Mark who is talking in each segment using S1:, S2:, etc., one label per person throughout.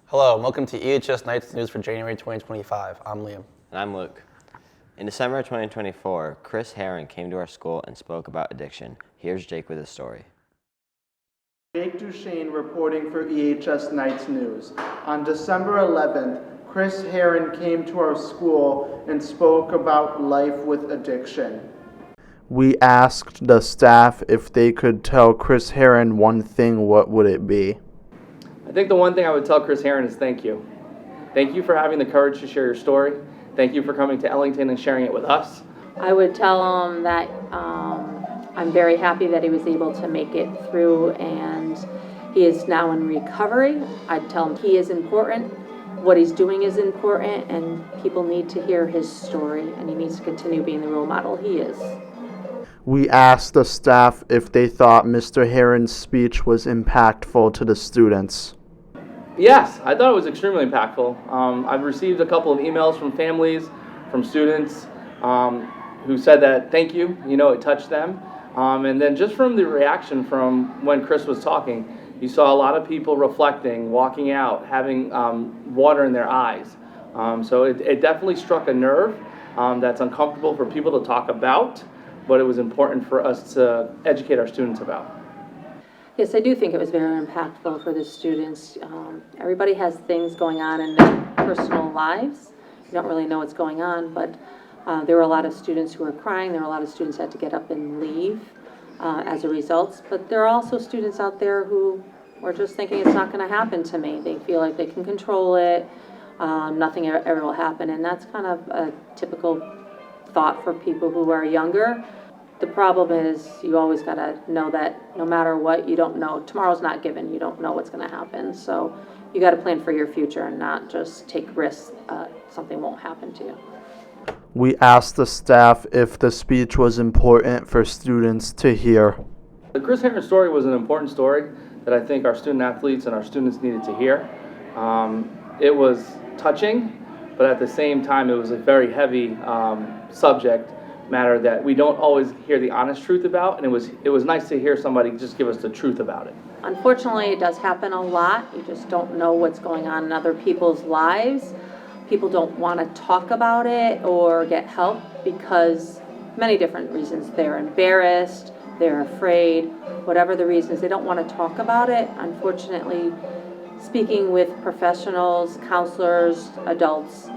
S1: Hello, and welcome to EHS Nights News for January 2025. I'm Liam.
S2: And I'm Luke. In December 2024, Herren came to our school and spoke about addiction. Here's Jake with his story.
S3: Jake Duchesne reporting for EHS Nights News. On December 11th, Herren came to our school and spoke about life with addiction.
S4: We asked the staff if they could tell Herren one thing. What would it be?
S5: I think the one thing I would tell Herren is thank you. Thank you for having the courage to share your story. Thank you for coming to Ellington and sharing it with us.
S6: I would tell him that I'm very happy that he was able to make it through and he is now in recovery. I'd tell him he is important, what he's doing is important, and people need to hear his story, and he needs to continue being the role model he is.
S4: We asked the staff if they thought Mr. Herren's speech was impactful to the students.
S5: Yes, I thought it was extremely impactful. I've received a couple of emails from families, from students who said that thank you, it touched them. And then just from the reaction from when Chris was talking, you saw a lot of people reflecting, walking out, having water in their eyes. So it definitely struck a nerve that's uncomfortable for people to talk about, but it was important for us to educate our students about.
S6: Yes, I do think it was very impactful for the students. Everybody has things going on in their personal lives. You don't really know what's going on, but there were a lot of students who were crying. There were a lot of students who had to get up and leave as a result. But there are also students out there who were just thinking it's not going to happen to me. They feel like they can control it. Nothing ever will happen. And that's kind of a typical thought for people who are younger. The problem is you always got to know that no matter what, you don't know. Tomorrow's not given. You don't know what's going to happen. So you got to plan for your future and not just take risks. Something won't happen to you.
S4: We asked the staff if the speech was important for students to hear.
S5: The Herren story was an important story that I think our student athletes and our students needed to hear. It was touching, but at the same time, it was a very heavy subject matter that we don't always hear the honest truth about, and it was nice to hear somebody just give us the truth about it.
S6: Unfortunately, it does happen a lot. You just don't know what's going on in other people's lives. People don't want to talk about it or get help because many different reasons. They're embarrassed, they're afraid, whatever the reasons, they don't want to talk about it. Unfortunately, speaking with professionals, counselors, adults,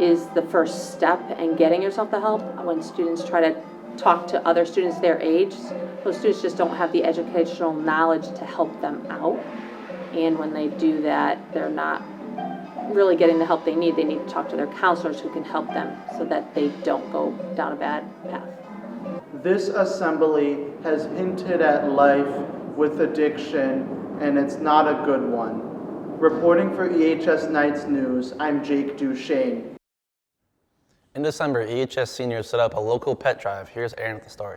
S6: is the first step in getting yourself the help. When students try to talk to other students their age, those students just don't have the educational knowledge to help them out. And when they do that, they're not really getting the help they need. They need to talk to their counselors who can help them so that they don't go down a bad path.
S3: This assembly has hinted at life with addiction, and it's not a good one. Reporting for EHS Nights News, I'm Jake Duchesne.
S1: In December, EHS seniors set up a local pet drive. Here's Aaron with the story.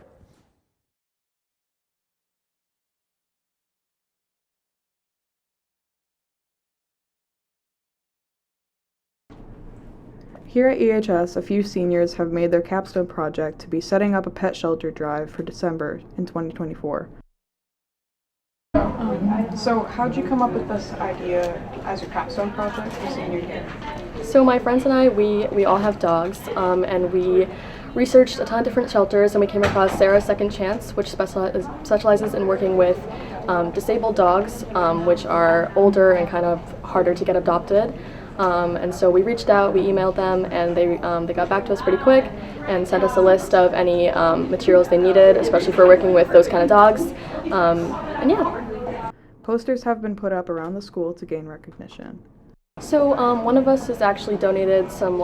S7: Here at EHS, a few seniors have made their capstone project to be setting up a pet shelter drive for December in 2024.
S8: So how'd you come up with this idea as your capstone project for senior year?
S9: So my friends and I, we all have dogs, and we researched a ton of different shelters, and we came across Sarah's Second Chance, which specializes in working with disabled dogs, which are older and kind of harder to get adopted. And so we reached out, we emailed them, and they got back to us pretty quick and sent us a list of any materials they needed, especially for working with those kind of dogs. And yeah.
S7: Posters have been put up around the school to gain recognition.
S9: So one of us has actually donated some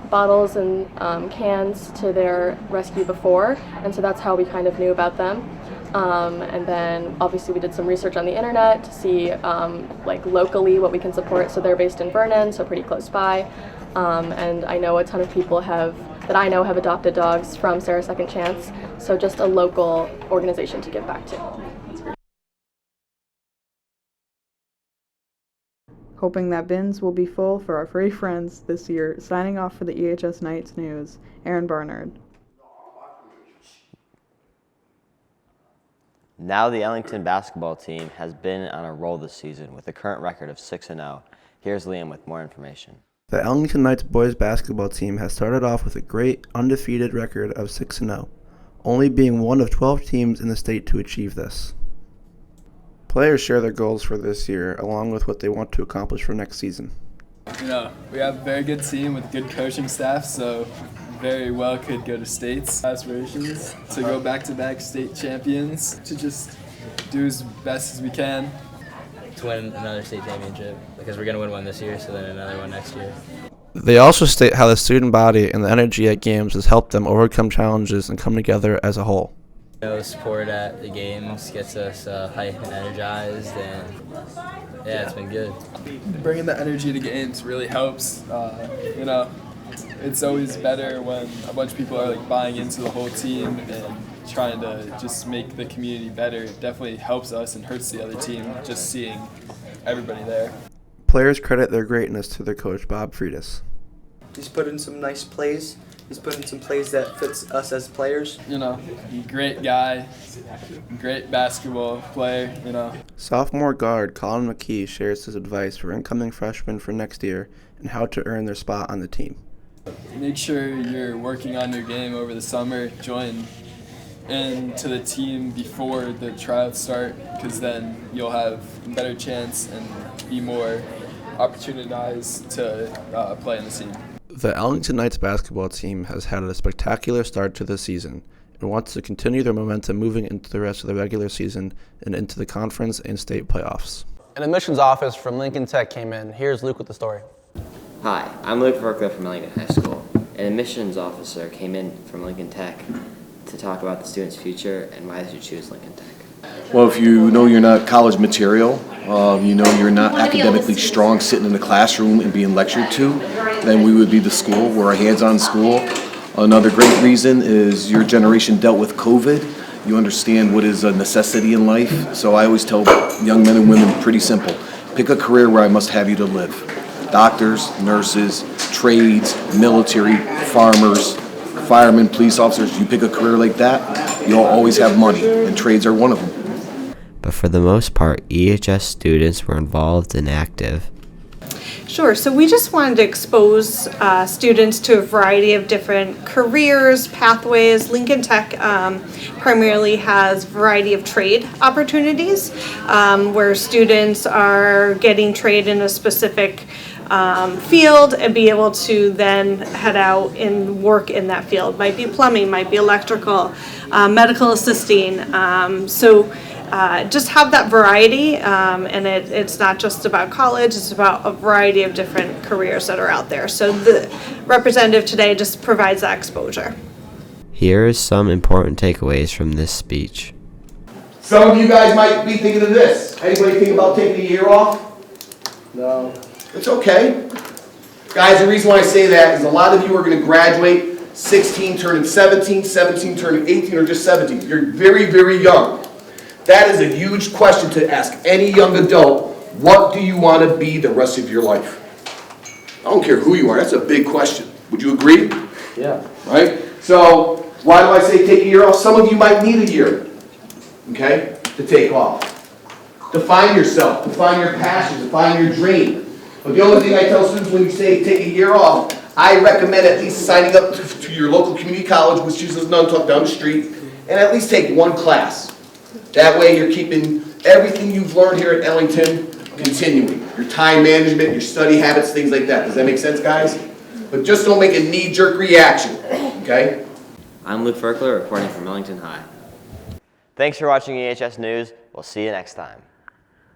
S9: bottles and cans to their rescue before, and so that's how we kind of knew about them. And then obviously we did some research on the internet to see locally what we can support. So they're based in Vernon, so pretty close by. And I know a ton of people have adopted dogs from Sarah's Second Chance, so just a local organization to give back to.
S7: Hoping that bins will be full for our furry friends this year, signing off for the EHS Nights News, Aaron Barnard.
S2: Now the Ellington basketball team has been on a roll this season with a current record of 6-0. Here's Liam with more information.
S10: The Ellington Knights boys basketball team has started off with a great undefeated record of 6-0, only being one of 12 teams in the state to achieve this. Players share their goals for this year, along with what they want to accomplish for next season.
S11: We have a very good team with good coaching staff, so very well could go to states. Aspirations to go back-to-back state champions, to just do as best as we can.
S12: To win another state championship, because we're going to win one this year, so then another one next year.
S10: They also state how the student body and the energy at games has helped them overcome challenges and come together as a whole.
S12: Support at the games gets us hyped and energized, and yeah, it's been good.
S11: Bringing the energy to games really helps. It's always better when a bunch of people are buying into the whole team and trying to just make the community better. It definitely helps us and hurts the other team just seeing everybody there.
S10: Players credit their greatness to their coach, Bob Freitas.
S13: He's put in some nice plays. He's put in some plays that fits us as players.
S11: Great guy, great basketball player,
S10: Sophomore guard Colin McKee shares his advice for incoming freshmen for next year and how to earn their spot on the team.
S11: Make sure you're working on your game over the summer. Join into the team before the tryouts start, because then you'll have a better chance and be more opportunized to play in the team.
S10: The Ellington Knights basketball team has had a spectacular start to the season and wants to continue their momentum moving into the rest of the regular season and into the conference and state playoffs.
S1: An admissions office from Lincoln Tech came in. Here's Luke with the story.
S2: Hi, I'm Luke Verkler from Ellington High School. An admissions officer came in from Lincoln Tech to talk about the students' future and why they should choose Lincoln Tech.
S14: Well, if you know you're not college material, you know you're not academically strong sitting in the classroom and being lectured to, then we would be the school. We're a hands-on school. Another great reason is your generation dealt with COVID. You understand what is a necessity in life. So I always tell young men and women pretty simple. Pick a career where I must have you to live. Doctors, nurses, trades, military, farmers, firemen, police officers. You pick a career like that, you'll always have money, and trades are one of them.
S2: But for the most part, EHS students were involved and active.
S15: Sure, so we just wanted to expose students to a variety of different careers, pathways. Lincoln Tech primarily has a variety of trade opportunities where students are getting trade in a specific field and be able to then head out and work in that field. Might be plumbing, might be electrical, medical assisting. Just have that variety, and it's not just about college, it's about a variety of different careers that are out there. So the representative today just provides that exposure.
S2: Here is some important takeaways from this speech.
S14: Some of you guys might be thinking of this. Anybody think about taking a year off? No. It's okay. Guys, the reason why I say that is a lot of you are going to graduate 16 turning 17, 17 turning 18, or just 17. You're very, very young. That is a huge question to ask any young adult. What do you want to be the rest of your life? I don't care who you are. That's a big question. Would you agree?
S5: Yeah.
S14: Right? So, why do I say take a year off? Some of you might need a year, okay, to take off. Define yourself. Define your passion. Define your dream. But the only thing I tell students when you say take a year off, I recommend at least signing up to your local community college, which is Nantucket down the street, and at least take one class. That way you're keeping everything you've learned here at Ellington continuing. Your time management, your study habits, things like that. Does that make sense, guys? But just don't make a knee-jerk reaction, okay?
S2: I'm Luke Verkler reporting from Ellington High. Thanks for watching EHS News. We'll see you next time.